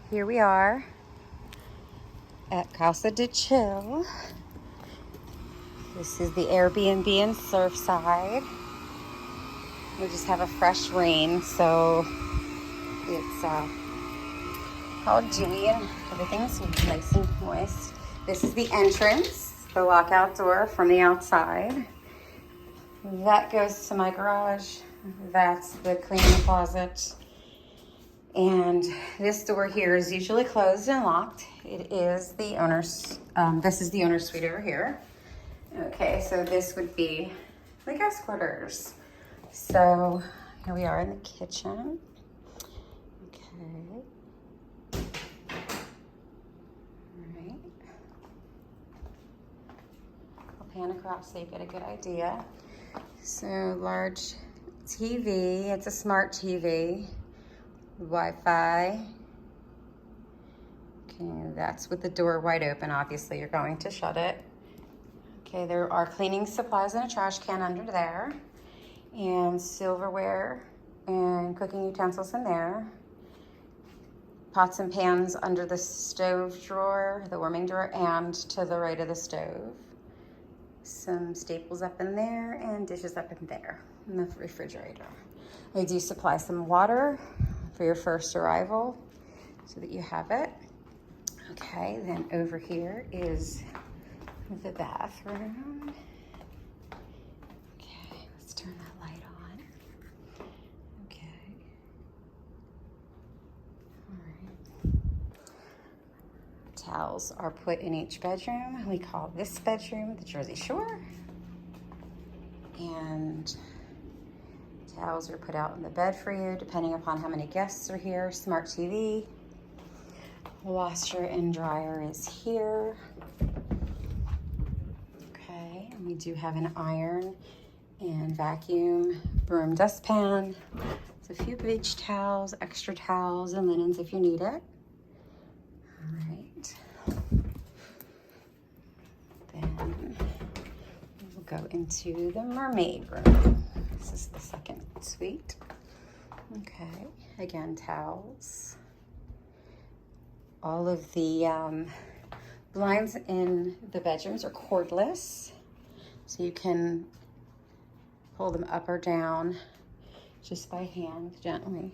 Here we are at Casa de Chill. This is the Airbnb in Surfside. We just have a fresh rain, so it's all dewy and everything's nice and moist. This is the entrance, the lockout door from the outside. That goes to my garage. That's the cleaning closet. And this door here is usually closed and locked. It is the owner's, this is the owner's suite over here. Okay, so this would be the guest quarters. So here we are in the kitchen. Okay. All right. I'll pan across so you get a good idea. So large TV, it's a smart TV. Wi-Fi. Okay, that's with the door wide open. Obviously, you're going to shut it. Okay, there are cleaning supplies in a trash can under there, and silverware and cooking utensils in there. Pots and pans under the stove drawer, the warming drawer, and to the right of the stove. Some staples up in there and dishes up in there in the refrigerator. I do supply some water for your first arrival so that you have it. Okay, then over here is the bathroom. Okay, let's turn that light on. Okay. All right. Towels are put in each bedroom. We call this bedroom the Jersey Shore. And towels are put out in the bed for you, depending upon how many guests are here. Smart TV. Washer and dryer is here. Okay, and we do have an iron and vacuum, broom, dustpan. It's a few beach towels, extra towels, and linens if you need it. All right. Then we'll go into the mermaid room. This is the second suite. Okay, again, towels. All of the blinds in the bedrooms are cordless, so you can pull them up or down just by hand, gently,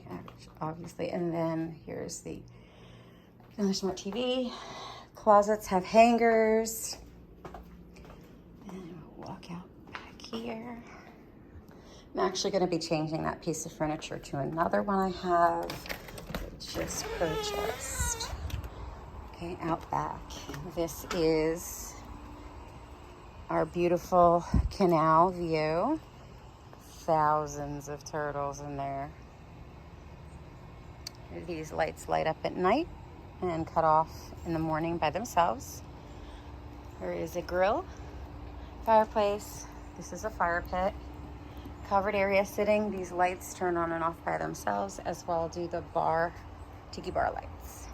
obviously. And then here's the another smart TV. Closets have hangers. And we'll walk out back here. I'm actually going to be changing that piece of furniture to another one I have just purchased. Okay, out back. This is our beautiful canal view. Thousands of turtles in there. These lights light up at night and cut off in the morning by themselves. There is a grill, fireplace. This is a fire pit. Covered area sitting. These lights turn on and off by themselves, as well do the bar, tiki bar lights.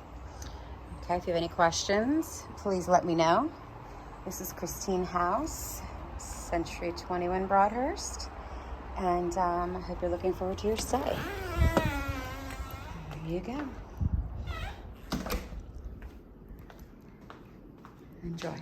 Okay, if you have any questions, please let me know. This is Christine House, Century 21 Broadhurst, and I hope you're looking forward to your stay. There you go. Enjoy.